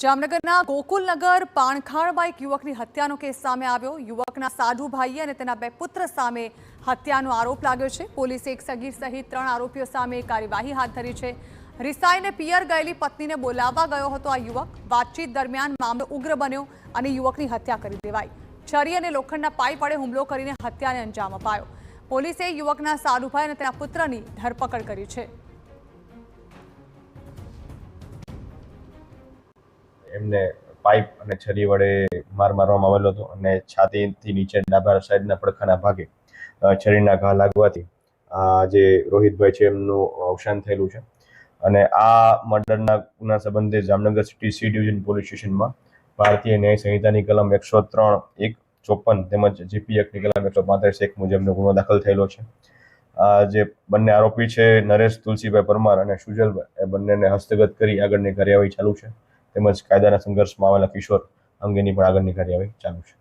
જામનગરના ગોકુલનગર પાણખાણમાં એક યુવકની હત્યાનો કેસ સામે આવ્યો। યુવકના સાઢુભાઈ અને તેના બે પુત્ર સામે હત્યાનો આરોપ લાગ્યો છે। પોલીસે એક સગીર સહિત 3 આરોપીઓ સામે કાર્યવાહી હાથ ધરી છે। રિસાઈને પિયર ગયેલી પત્નીને બોલાવવા ગયો હતો આ યુવક। વાતચીત દરમિયાન મામલો ઉગ્ર બન્યો અને યુવકની હત્યા કરી દેવાઈ। છરી અને લોખંડના પાઇપ વડે હુમલો કરીને હત્યાને અંજામ અપાયો। પોલીસે યુવકના સાઢુભાઈ અને તેના પુત્રની ધરપકડ કરી છે। એમને પાઇપ અને છરી વડે માર મારવામાં આવેલો હતો અને છાતીથી નીચે ડાબા સાઈડના પડખાના ભાગે છરીના ઘા લાગવાથી આ જે રોહિતભાઈ છે એમનું અવસાન થયેલું છે। અને આ મર્ડરના ગુના સંબંધે Jamnagar city C division police સ્ટેશનમાં ભારતીય ન્યાય સંહિતાની કલમ 103(1)54 તેમજ જીપી એક્ટની કલમ 135(1) મુજબનો ગુનો દાખલ થયેલો છે। જે બંને આરોપી છે નરેશ તુલસીભાઈ પરમાર અને સુજલભાઈ એ બંનેને હસ્તગત કરી આગળની કાર્યવાહી ચાલુ છે। તેમજ કાયદાના સંઘર્ષમાં આવેલા કિશોર અંગેની પણ આગળની કાર્યવાહી ચાલુ છે।